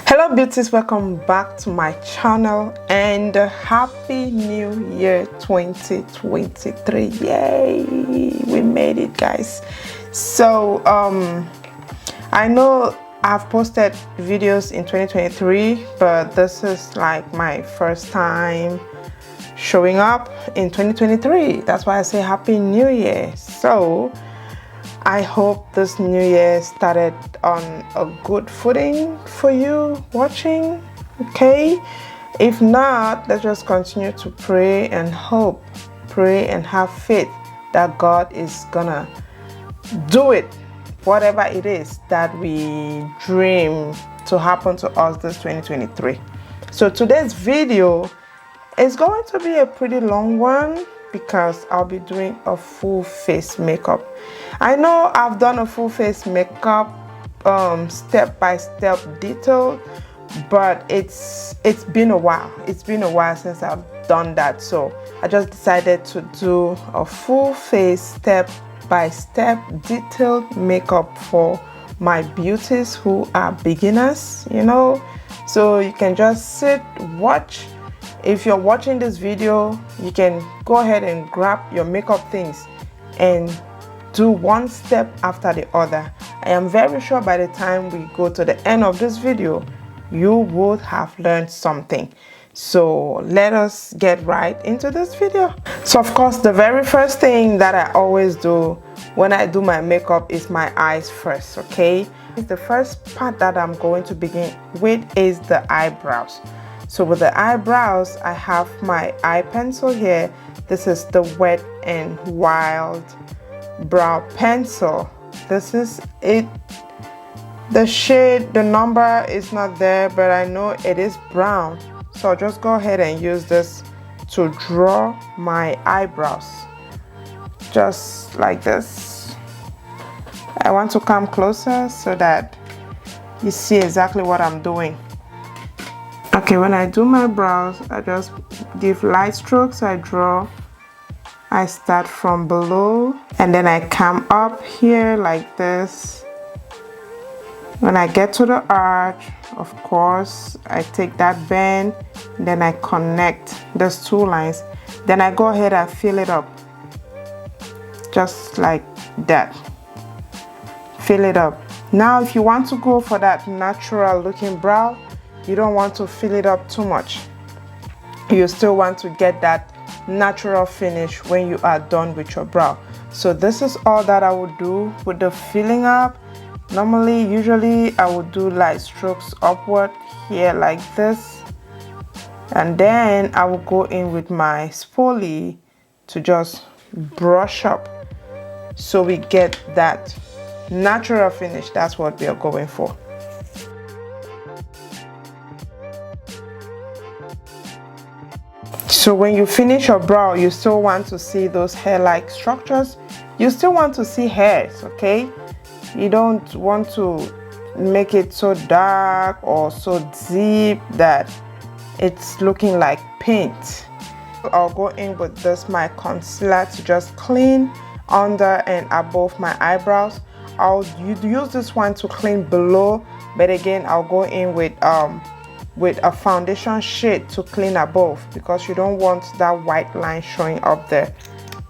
Hello beauties, welcome back to my channel and happy new year 2023. Yay, we made it, guys. So I know I've posted videos in 2023, but this is like my first time showing up in 2023. That's why I say happy new year. So I hope this new year started on a good footing for you watching, okay? If not, let's just continue to pray and hope, pray and have faith that God is gonna do it, whatever it is that we dream to happen to us this 2023. So today's video is going to be a pretty long one because I'll be doing a full face makeup. I know I've done a full face makeup step by step detail, but it's been a while. It's been a while since I've done that, so I just decided to do a full face step by step detailed makeup for my beauties who are beginners, you know. So you can just sit, watch. If you're watching this video, you can go ahead and grab your makeup things and do one step after the other. I am very sure by the time we go to the end of this video, you would have learned something. So let us get right into this video. So of course, the very first thing that I always do when I do my makeup is my eyes first, okay? The first part that I'm going to begin with is the eyebrows. So with the eyebrows, I have my eye pencil here. This is the Wet and Wild brow pencil. This is it. The shade, the number is not there, but I know it is brown. So I'll just go ahead and use this to draw my eyebrows. Just like this. I want to come closer so that you see exactly what I'm doing. Okay, when I do my brows, I just give light strokes. I start from below and then I come up here like this. When I get to the arch, of course, I take that bend, then I connect those two lines. Then I go ahead and fill it up. Just like that. Fill it up. Now, if you want to go for that natural looking brow, you don't want to fill it up too much. You still want to get that natural finish when you are done with your brow. So this is all that I would do with the filling up. Usually I would do light strokes upward here like this, and then I will go in with my spoolie to just brush up so we get that natural finish. That's what we are going for. So when you finish your brow, you still want to see those hair-like structures. You still want to see hairs, okay? You don't want to make it so dark or so deep that it's looking like paint. I'll go in with this, my concealer, to just clean under and above my eyebrows. I'll use this one to clean below, but again, I'll go in with a foundation shade to clean above because you don't want that white line showing up there.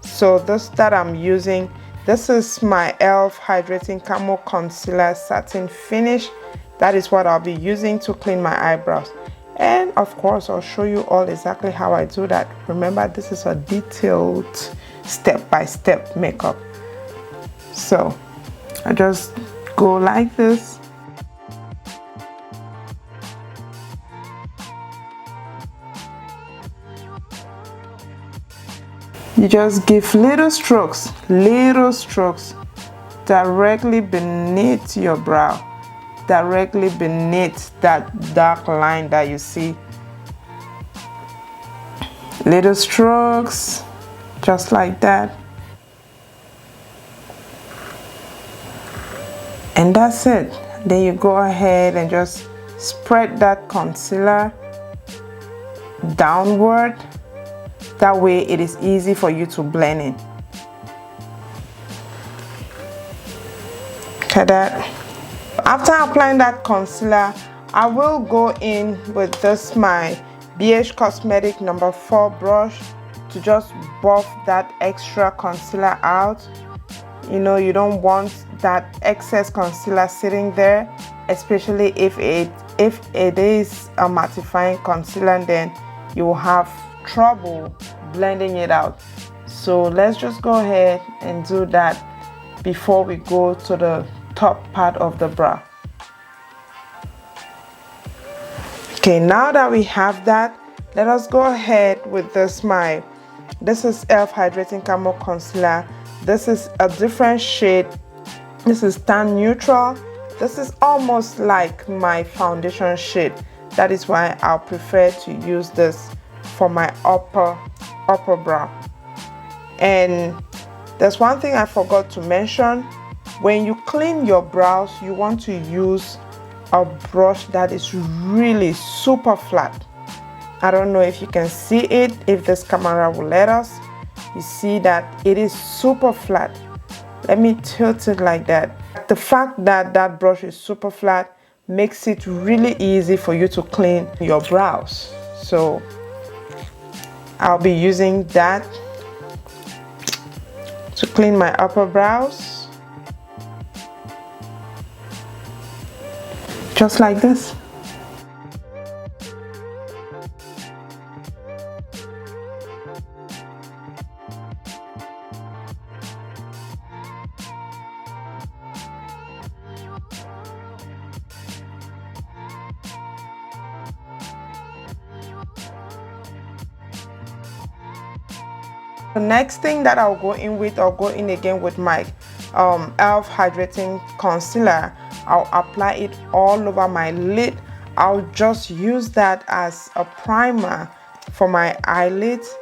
So this that I'm using, this is my e.l.f. Hydrating Camo Concealer Satin Finish. That is what I'll be using to clean my eyebrows. And of course, I'll show you all exactly how I do that. Remember, this is a detailed step-by-step makeup. So I just go like this. You just give little strokes directly beneath your brow, directly beneath that dark line that you see. Little strokes, just like that. And that's it. Then you go ahead and just spread that concealer downward. That way it is easy for you to blend in. Look at that. After applying that concealer, I will go in with this my BH Cosmetic number 4 brush to just buff that extra concealer out. You know, you don't want that excess concealer sitting there, especially if it is a mattifying concealer, then you will have trouble blending it out. So let's just go ahead and do that before we go to the top part of the brow. Okay, now that we have that, let us go ahead with this this is e.l.f. Hydrating Camo Concealer. This is a different shade. This is tan neutral. This is almost like my foundation shade. That is why I'll prefer to use this for my upper brow. And there's one thing I forgot to mention. When you clean your brows, you want to use a brush that is really super flat. I don't know if you can see it, if this camera will let us. You see that it is super flat. Let me tilt it like that. The fact that that brush is super flat makes it really easy for you to clean your brows. So I'll be using that to clean my upper brows, just like this. The next thing that I'll go in with, I'll go in again with my e.l.f. Hydrating Concealer. I'll apply it all over my lid. I'll just use that as a primer for my eyelids.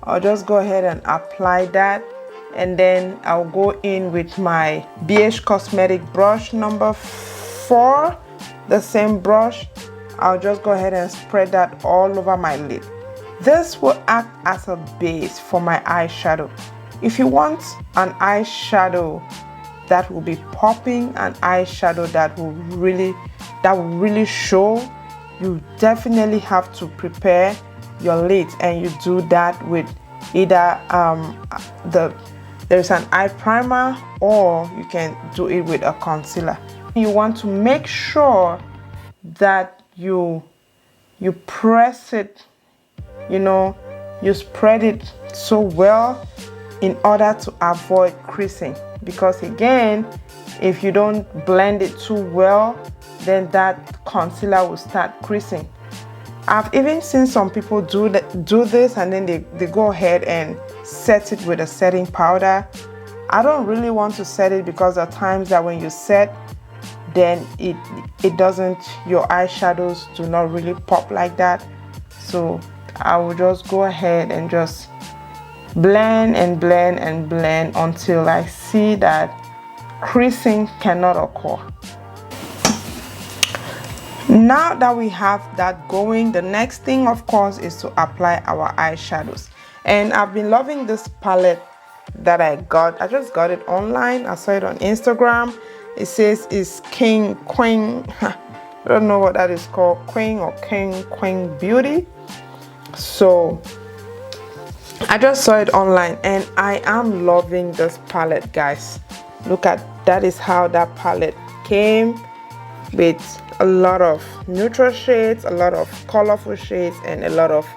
I'll just go ahead and apply that, and then I'll go in with my BH Cosmetic brush number 4, the same brush. I'll just go ahead and spread that all over my lid. This will act as a base for my eyeshadow. If you want an eyeshadow that will be popping, an eyeshadow that will really show, you definitely have to prepare your lid, and you do that with either there's an eye primer, or you can do it with a concealer. You want to make sure that you press it, you know, you spread it so well in order to avoid creasing, because again, if you don't blend it too well, then that concealer will start creasing. I've even seen some people do this, and then they go ahead and set it with a setting powder. I don't really want to set it, because there are times that when you set, then it doesn't, your eyeshadows do not really pop like that. So I will just go ahead and just blend and blend and blend until I see that creasing cannot occur. Now that we have that going, the next thing of course is to apply our eyeshadows. And I've been loving this palette that I just got it online. I saw it on Instagram. It says it's Queen I don't know what that is called, Queen or Queen Beauty. So I just saw it online, and I am loving this palette, guys. Look at that, is how that palette came, with a lot of neutral shades, a lot of colorful shades, and a lot of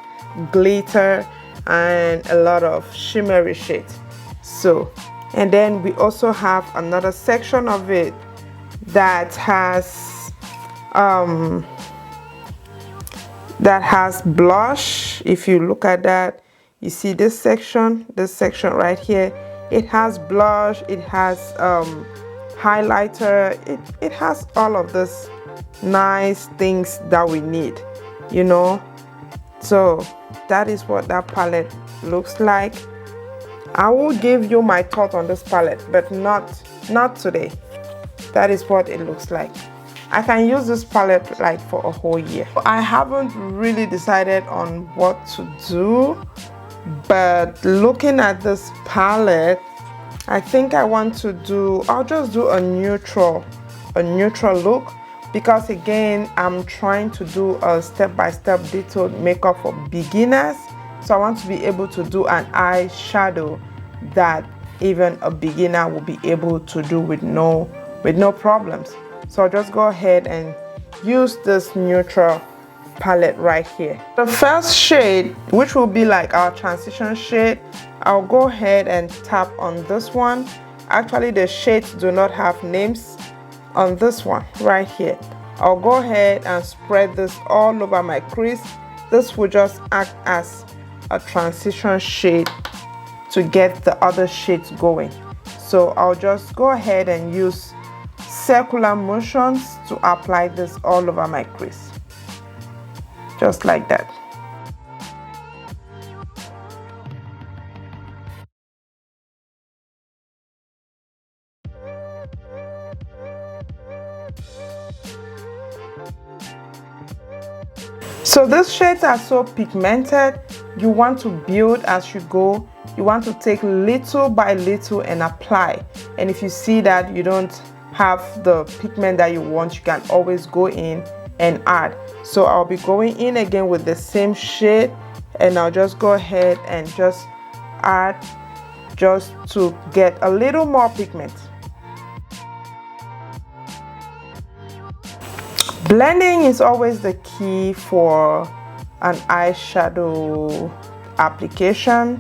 glitter and a lot of shimmery shades. So, and then we also have another section of it that has blush. If you look at that, you see this section right here, it has blush, it has highlighter, it has all of this nice things that we need, you know. So that is what that palette looks like. I will give you my thought on this palette, but not today. That is what it looks like. I can use this palette like for a whole year. I haven't really decided on what to do, but looking at this palette, I think I want to I'll just do a neutral look, because again I'm trying to do a step-by-step detailed makeup for beginners, so I want to be able to do an eyeshadow that even a beginner will be able to do with no problems. So I'll just go ahead and use this neutral palette right here. The first shade, which will be like our transition shade, I'll go ahead and tap on this one. Actually, the shades do not have names on this one right here. I'll go ahead and spread this all over my crease. This will just act as a transition shade to get the other shades going. So I'll just go ahead and use circular motions to apply this all over my crease, just like that. So these shades are so pigmented, you want to build as you go. You want to take little by little and apply. And if you see that you don't have the pigment that you want, you can always go in and add. So I'll be going in again with the same shade, and I'll just go ahead and just add just to get a little more pigment. Blending is always the key for an eyeshadow application.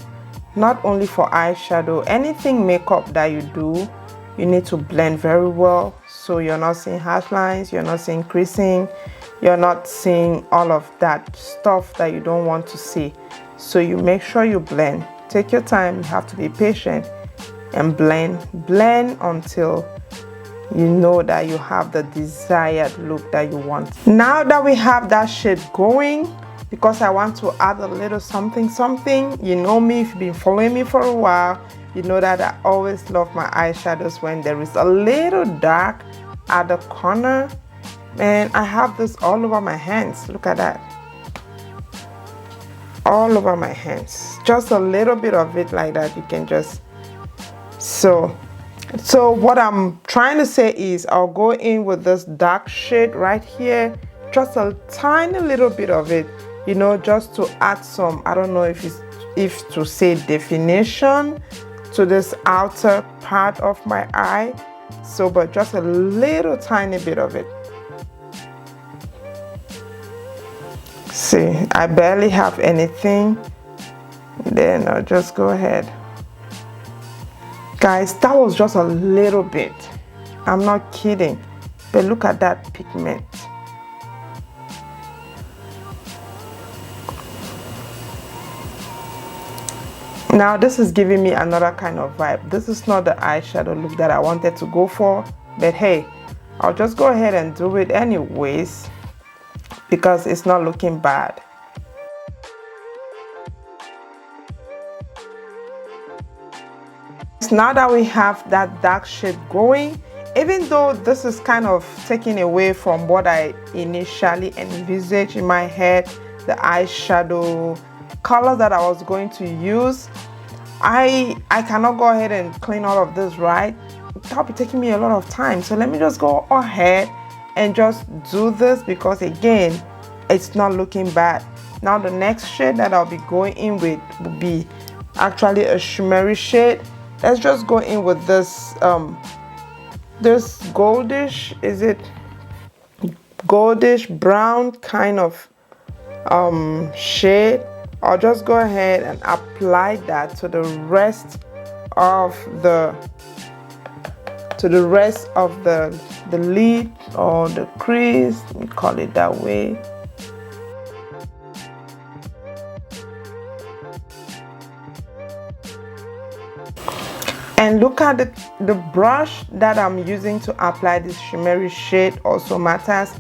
Not only for eyeshadow, anything makeup that you do, you need to blend very well, so you're not seeing harsh lines, you're not seeing creasing, you're not seeing all of that stuff that you don't want to see. So you make sure you blend. Take your time, you have to be patient and blend until you know that you have the desired look that you want. Now that we have that shade going, because I want to add a little something. You know me, if you've been following me for a while, you know that I always love my eyeshadows when there is a little dark at the corner. And I have this all over my hands. Look at that. All over my hands. Just a little bit of it like that. You can just... So what I'm trying to say is I'll go in with this dark shade right here. Just a tiny little bit of it. You know, just to add some, I don't know if to say definition to this outer part of my eye. So, but just a little tiny bit of it. See, I barely have anything. Then I'll just go ahead. Guys, that was just a little bit. I'm not kidding. But look at that pigment. Now this is giving me another kind of vibe. This is not the eyeshadow look that I wanted to go for, but hey, I'll just go ahead and do it anyways because it's not looking bad. Now that we have that dark shade going, even though this is kind of taking away from what I initially envisaged in my head, the eyeshadow color that I was going to use, I cannot go ahead and clean all of this, right? That'll be taking me a lot of time. So let me just go ahead and just do this because again, it's not looking bad. Now the next shade that I'll be going in with will be actually a shimmery shade. Let's just go in with this this goldish, is it goldish brown kind of shade. I'll just go ahead and apply that to the rest of the lid or the crease, we call it that way. And look at the brush that I'm using to apply this shimmery shade also matters.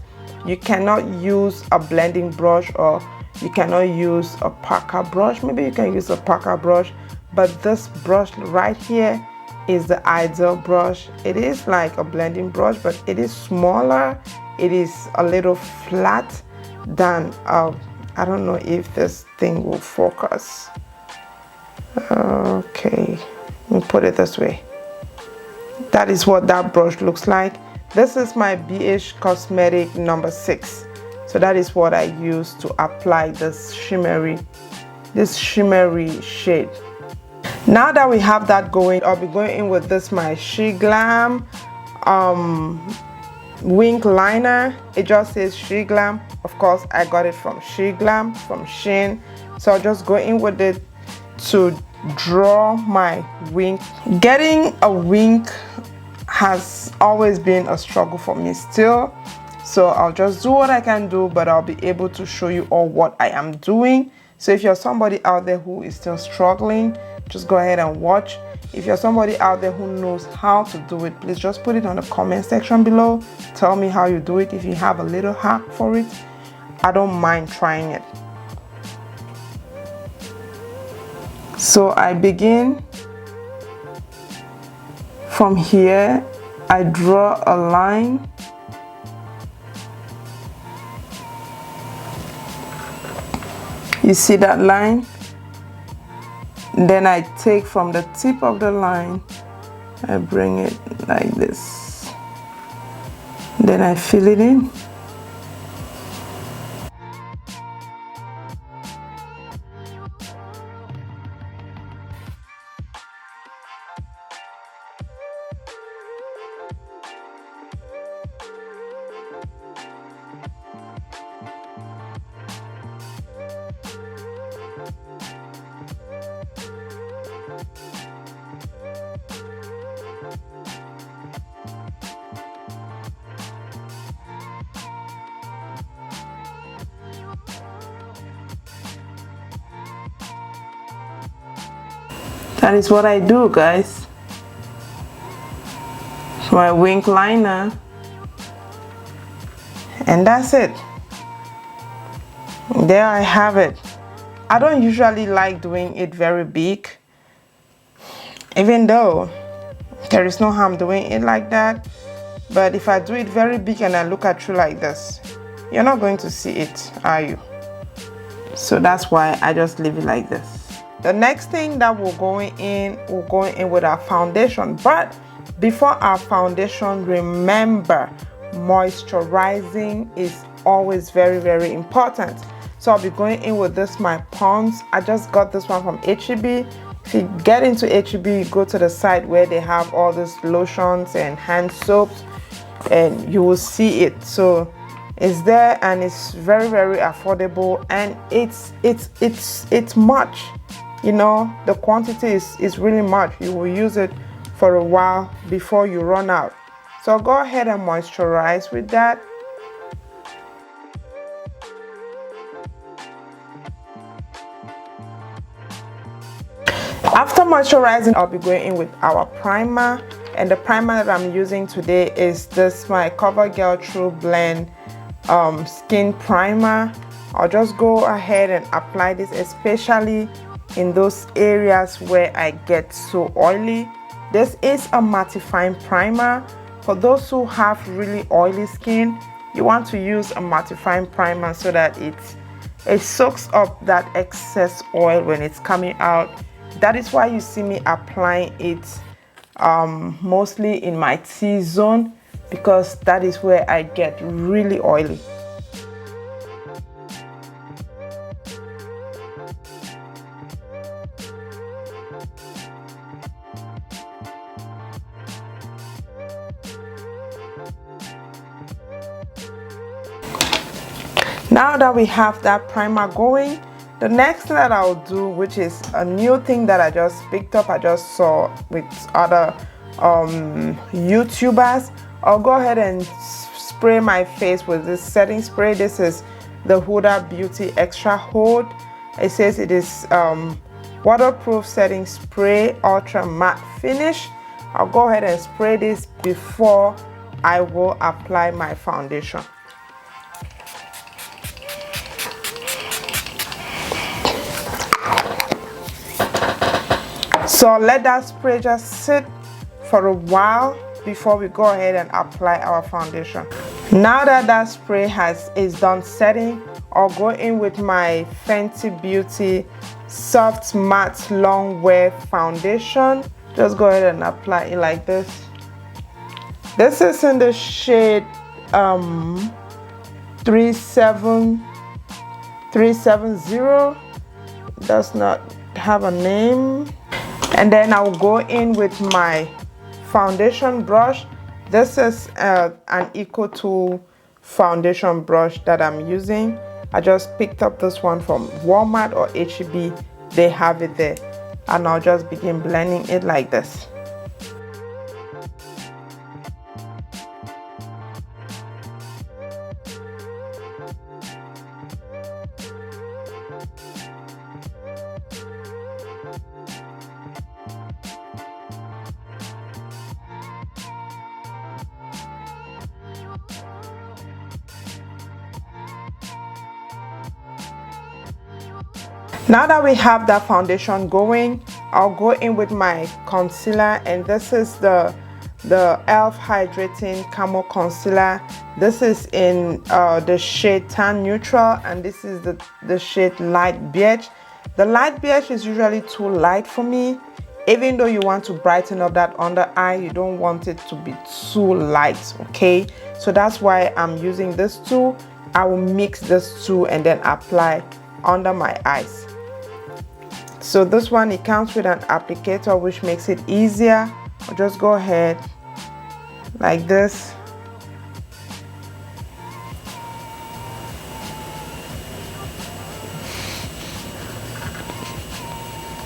You cannot use a blending brush or you cannot use a packer brush. Maybe you can use a packer brush, but this brush right here is the ideal brush. It is like a blending brush, but it is smaller. It is a little flat than I don't know if this thing will focus. Okay, let me put it this way. That is what that brush looks like. This is my BH Cosmetic number 6. So that is what I use to apply this shimmery shade. Now that we have that going, I'll be going in with this my She Glam wing liner. It just says She Glam. Of course, I got it from She Glam from Shein. So I'll just go in with it to draw my wing. Getting a wing has always been a struggle for me still. So I'll just do what I can do, but I'll be able to show you all what I am doing. So if you're somebody out there who is still struggling, just go ahead and watch. If you're somebody out there who knows how to do it, please just put it on the comment section below. Tell me how you do it. If you have a little hack for it, I don't mind trying it. So I begin from here. I draw a line. You see that line? Then I take from the tip of the line, I bring it like this. Then I fill it in. That is what I do, guys. My wing liner, and that's it. There I have it. I don't usually like doing it very big, even though there is no harm doing it like that. But if I do it very big and I look at you like this, you're not going to see it, are you? So that's why I just leave it like this. The next thing that we're going in with our foundation. But before our foundation, remember, moisturizing is always very, very important. So I'll be going in with this, my Pond's. I just got this one from HEB. If you get into HEB, you go to the site where they have all these lotions and hand soaps, and you will see it. So it's there, and it's very, very affordable, and it's much. You know, the quantity is really much. You will use it for a while before you run out. So go ahead and moisturize with that. After moisturizing, I'll be going in with our primer, and the primer that I'm using today is this, my CoverGirl True Blend Skin Primer. I'll just go ahead and apply this, especially in those areas where I get so oily. This is a mattifying primer. For those who have really oily skin, you want to use a mattifying primer so that it soaks up that excess oil when it's coming out. That is why you see me applying it mostly in my T-zone, because that is where I get really oily. Now that we have that primer going, the next thing that I'll do, which is a new thing that I just picked up, I just saw with other YouTubers, I'll go ahead and spray my face with this setting spray. This is the Huda Beauty Extra Hold. It says it is waterproof setting spray, ultra matte finish. I'll go ahead and spray this before I will apply my foundation. So let that spray just sit for a while before we go ahead and apply our foundation. Now that that spray is done setting, I'll go in with my Fenty Beauty Soft Matte Long Wear Foundation. Just go ahead and apply it like this. This is in the shade 370. Does not have a name. And then I'll go in with my foundation brush. This is an Eco Tool foundation brush that I'm using. I just picked up this one from Walmart or H-E-B. They have it there. And I'll just begin blending it like this. Now that we have that foundation going, I'll go in with my concealer, and this is the e.l.f. Hydrating Camo Concealer. This is in the shade Tan Neutral, and this is the shade Light Beige. The light beige is usually too light for me. Even though you want to brighten up that under eye, you don't want it to be too light, okay? So that's why I'm using this two. I will mix this two and then apply under my eyes. So this one, it comes with an applicator, which makes it easier. I'll just go ahead like this.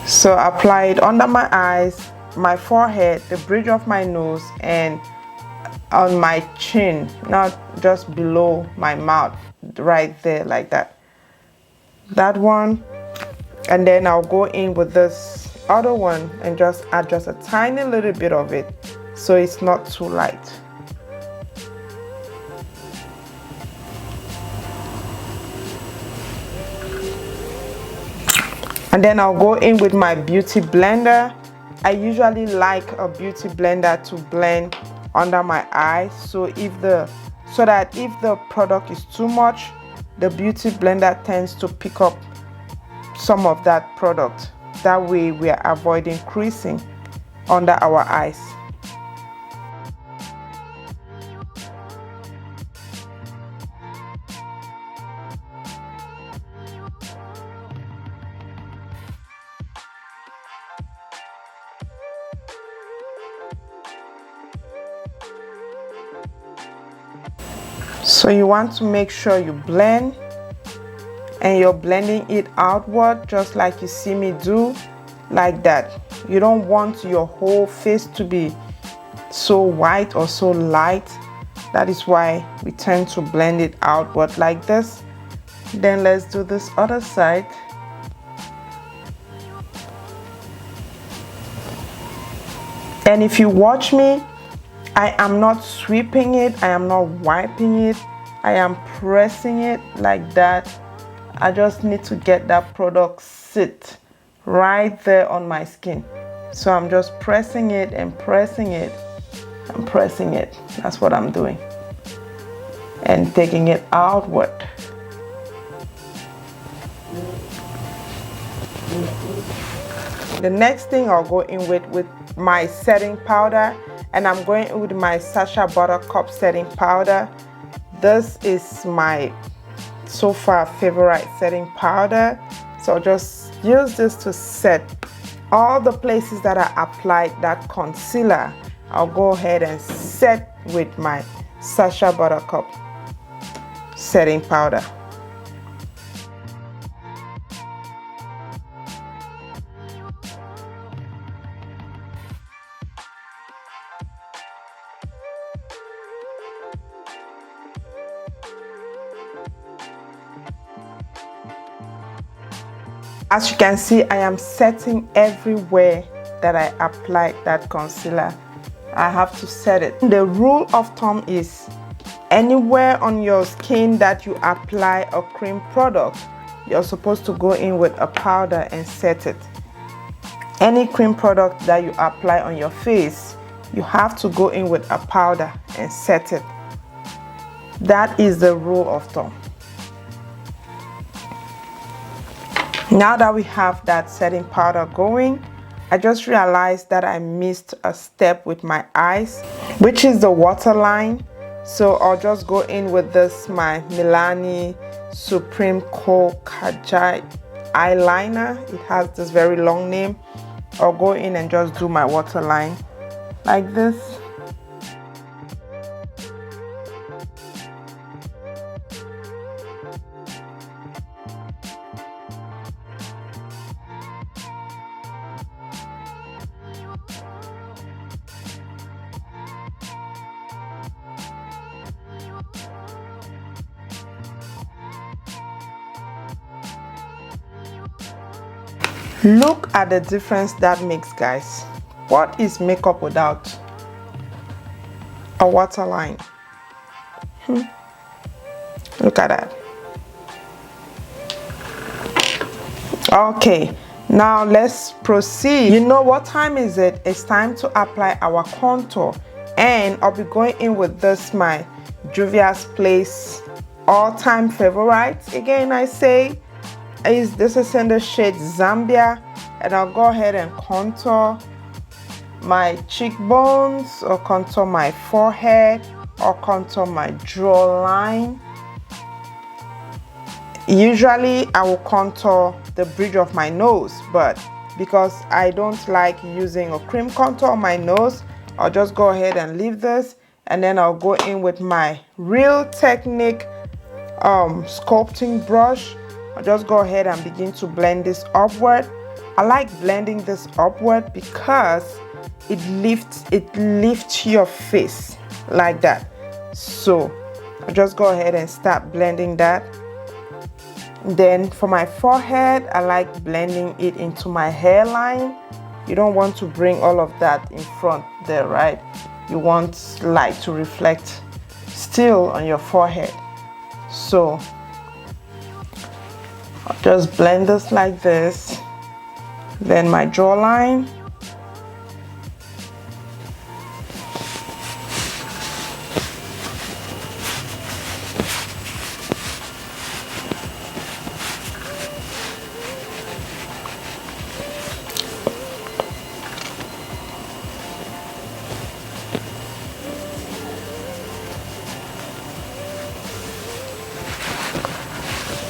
So apply it under my eyes, my forehead, the bridge of my nose, and on my chin, not just below my mouth, right there like that. That one. And then I'll go in with this other one and just add just a tiny little bit of it so it's not too light. And then I'll go in with my beauty blender. I usually like a beauty blender to blend under my eye, so that if the product is too much, the beauty blender tends to pick up some of that product. That way we are avoiding creasing under our eyes. So you want to make sure you blend, and you're blending it outward just like you see me do, like that. You don't want your whole face to be so white or so light. That is why we tend to blend it outward like this. Then let's do this other side. And if you watch me, I am not sweeping it, I am not wiping it, I am pressing it like that. I just need to get that product sit right there on my skin. So I'm just pressing it and pressing it and pressing it. That's what I'm doing. And taking it outward. The next thing I'll go in with my setting powder, and I'm going in with my Sacha Buttercup setting powder. This is my so far favorite setting powder, so I'll just use this to set all the places that I applied that concealer. I'll go ahead and set with my Sacha Buttercup setting powder. As you can see, I am setting everywhere that I applied that concealer. I have to set it. The rule of thumb is anywhere on your skin that you apply a cream product, you're supposed to go in with a powder and set it. Any cream product that you apply on your face, you have to go in with a powder and set it. That is the rule of thumb. Now that we have that setting powder going, I just realized that I missed a step with my eyes, which is the waterline. So I'll just go in with this, my Milani Supreme Kohl Kajai eyeliner. It has this very long name. I'll go in and just do my waterline like this. Look at the difference that makes, guys. What is makeup without a waterline? Look at that. Okay, now let's proceed. You know what time is it? It's time to apply our contour, and I'll be going in with this, my Juvia's Place all-time favorite. Again, I say this is in the shade Zambia, and I'll go ahead and contour my cheekbones, or contour my forehead, or contour my jawline. Usually I will contour the bridge of my nose, but because I don't like using a cream contour on my nose, I'll just go ahead and leave this, and then I'll go in with my Real Technique sculpting brush. I'll just go ahead and begin to blend this upward. I like blending this upward because it lifts your face like that. So I'll just go ahead and start blending that. Then for my forehead, I like blending it into my hairline. You don't want to bring all of that in front there, right? You want light to reflect still on your forehead. So I'll just blend this like this. Then my jawline.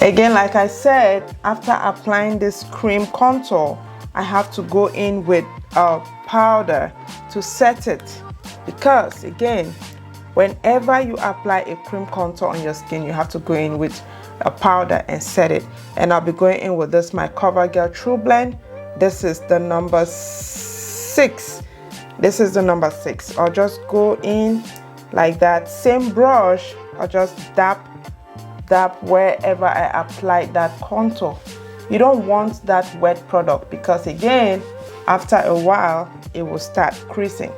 Again, like I said, after applying this cream contour, I have to go in with a powder to set it, because again, whenever you apply a cream contour on your skin, you have to go in with a powder and set it. And I'll be going in with this, my CoverGirl True Blend. This is the number 6. This is the number 6. I'll just go in like that. Same brush, I'll just dab wherever I applied that contour. You don't want that wet product, because again, after a while it will start creasing.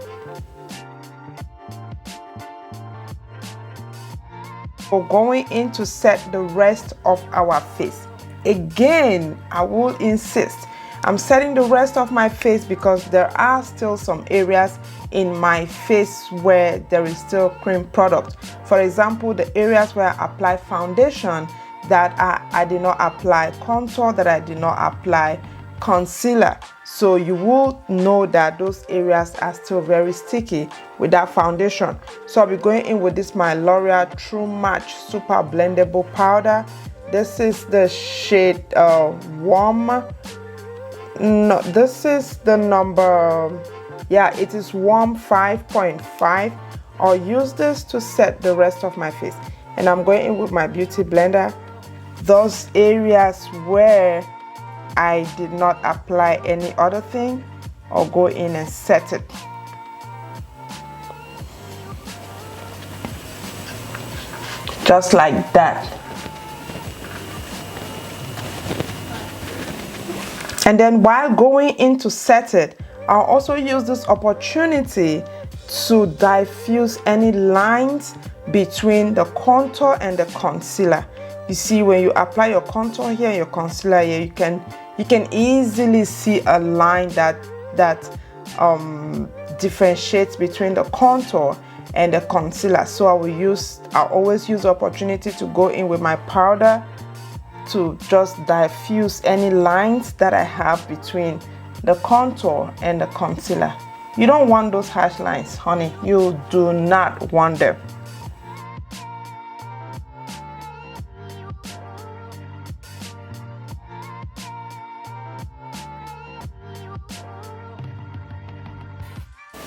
We're going in to set the rest of our face. Again, I will insist, I'm setting the rest of my face because there are still some areas in my face where there is still cream product. For example, the areas where I apply foundation that I did not apply contour, that I did not apply concealer. So you will know that those areas are still very sticky with that foundation. So I'll be going in with this, my L'Oreal True Match Super Blendable Powder. This is the shade Warm. No, this is the number, yeah, it is Warm 5.5. I'll use this to set the rest of my face. And I'm going in with my beauty blender. Those areas where I did not apply any other thing, I'll go in and set it. Just like that. And then while going in to set it, I'll also use this opportunity to diffuse any lines between the contour and the concealer. You see, when you apply your contour here, your concealer here, you can easily see a line that differentiates between the contour and the concealer. So I'll always use the opportunity to go in with my powder to just diffuse any lines that I have between the contour and the concealer. You don't want those harsh lines, honey. You do not want them.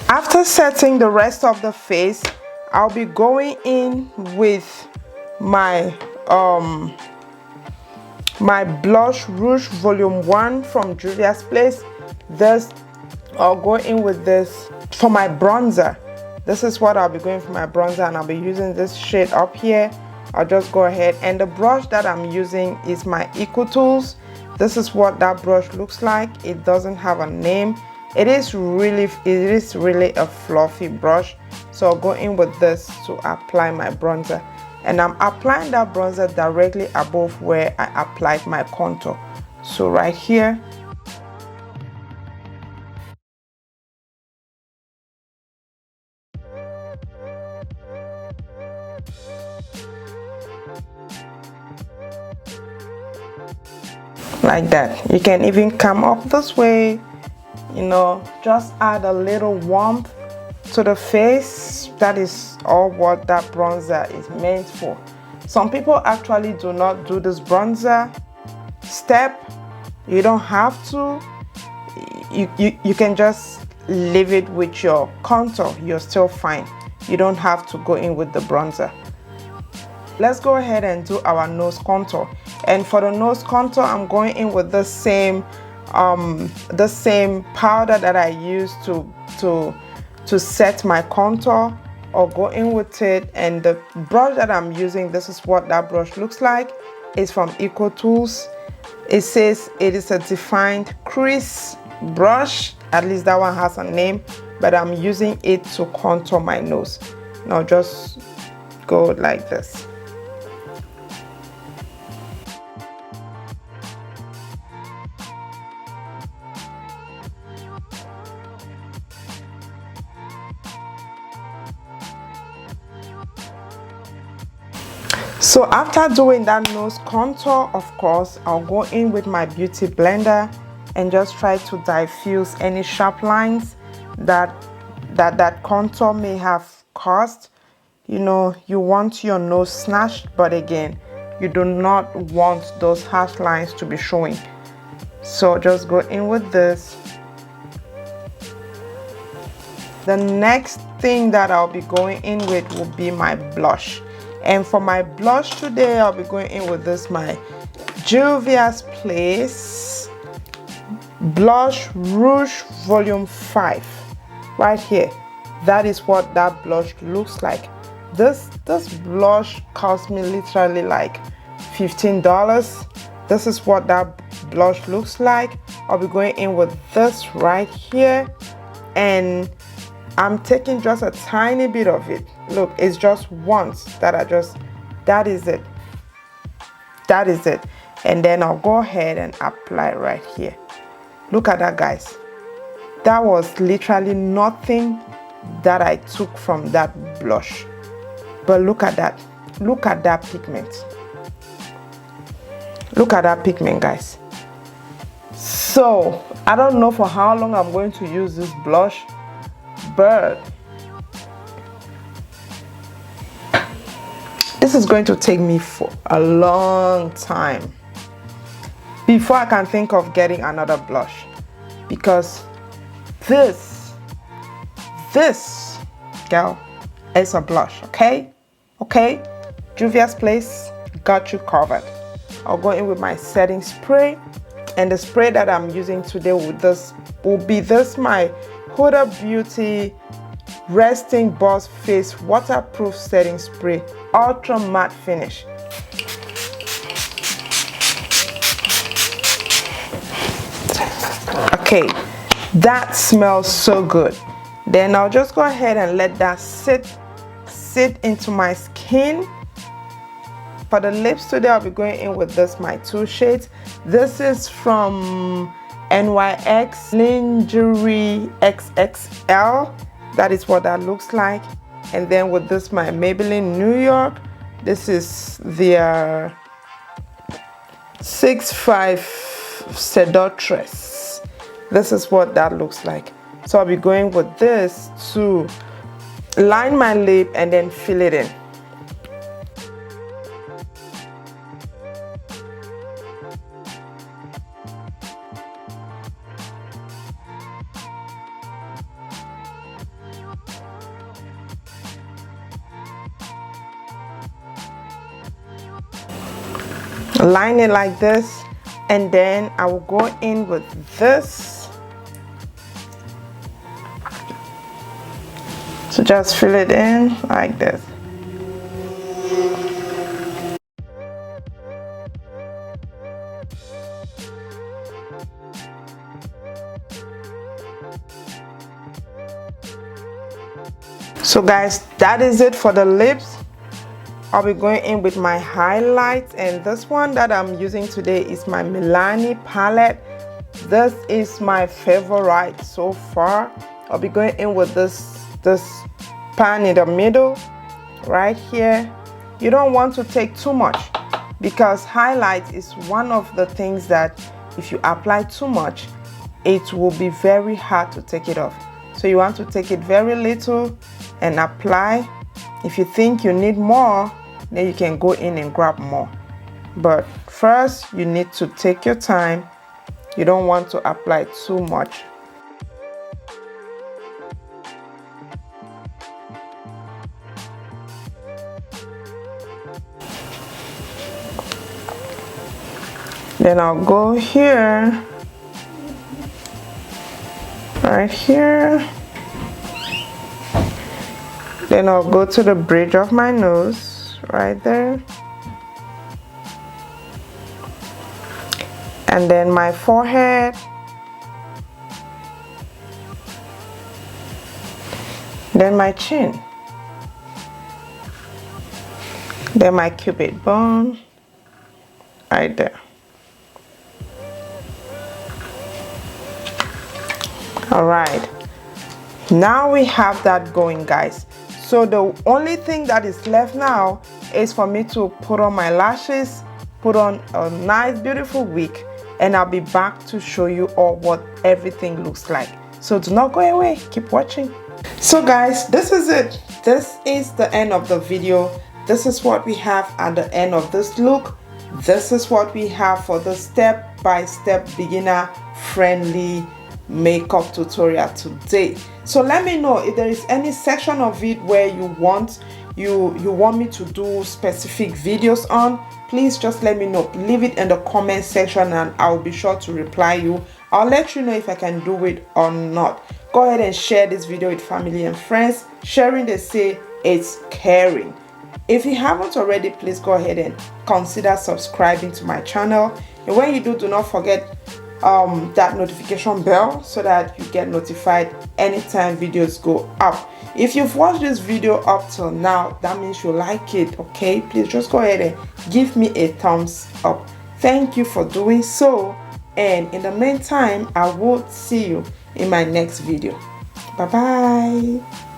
After setting the rest of the face, I'll be going in with my my blush rouge volume 1 from Juvia's Place. This, I'll go in with this for my bronzer. This is what I'll be going for my bronzer, and I'll be using this shade up here. I'll just go ahead, and the brush that I'm using is my Eco Tools. This is what that brush looks like. It doesn't have a name. It is really a fluffy brush. So I'll go in with this to apply my bronzer, and I'm applying that bronzer directly above where I applied my contour. So right here. Like that. You can even come up this way, you know, just add a little warmth to the face. That is all what that bronzer is meant for. Some people actually do not do this bronzer step. You don't have to. You can just leave it with your contour. You're still fine. You don't have to go in with the bronzer. Let's go ahead and do our nose contour. And for the nose contour, I'm going in with the same powder that I used to set my contour. I'll go in with it, and the brush that I'm using, this is what that brush looks like. It's from Eco Tools. It says it is a defined crease brush. At least that one has a name, but I'm using it to contour my nose. Now just go like this. So after doing that nose contour, of course, I'll go in with my beauty blender and just try to diffuse any sharp lines that contour may have caused. You know, you want your nose snatched, but again, you do not want those harsh lines to be showing. So just go in with this. The next thing that I'll be going in with will be my blush. And for my blush today, I'll be going in with this, my Juvia's Place Blush Rouge Volume 5. Right here. That is what that blush looks like. This blush cost me literally like $15. This is what that blush looks like. I'll be going in with this right here, and I'm taking just a tiny bit of it. Look, it's just once that that is it. That is it. And then I'll go ahead and apply right here. Look at that, guys. That was literally nothing that I took from that blush. But look at that. Look at that pigment. Look at that pigment, guys. So, I don't know for how long I'm going to use this blush, but this is going to take me for a long time before I can think of getting another blush, because this girl is a blush. Okay, Juvia's Place got you covered. I'll go in with my setting spray, and the spray that I'm using today with this will be this, my Huda Beauty Resting Boss Face Waterproof Setting Spray, Ultra Matte Finish. Okay, that smells so good. Then I'll just go ahead and let that sit into my skin. For the lips today, I'll be going in with this, my two shades. This is from NYX Lingerie XXL. That is what that looks like. And then with this, my Maybelline New York. This is the 6'5" Seductress. This is what that looks like. So I'll be going with this to line my lip and then fill it in. Line it like this, and then I will go in with this. So just fill it in like this. So guys, that is it for the lips. I'll be going in with my highlights, and this one that I'm using today is my Milani palette. This is my favorite so far. I'll be going in with this pan in the middle right here. You don't want to take too much, because highlight is one of the things that if you apply too much, it will be very hard to take it off. So you want to take it very little and apply. If you think you need more, then you can go in and grab more. But first, you need to take your time. You don't want to apply too much. Then I'll go here, right here. Then I'll go to the bridge of my nose, right there. And then my forehead. Then my chin. Then my cupid bone, right there. All right, now we have that going, guys. So the only thing that is left now is for me to put on my lashes, put on a nice beautiful wig, and I'll be back to show you all what everything looks like. So do not go away, keep watching. So guys, this is it. This is the end of the video. This is what we have at the end of this look. This is what we have for the step-by-step beginner friendly makeup tutorial today. So let me know if there is any section of it where you want me to do specific videos on. Please just let me know. Leave it in the comment section and I'll be sure to reply you. I'll let you know if I can do it or not. Go ahead and share this video with family and friends. Sharing, they say, it's caring. If you haven't already, please go ahead and consider subscribing to my channel. And when you do, do not forget that notification bell so that you get notified anytime videos go up. If you've watched this video up till now, that means you like it. Okay, please just go ahead and give me a thumbs up. Thank you for doing so, and in the meantime, I will see you in my next video. Bye bye.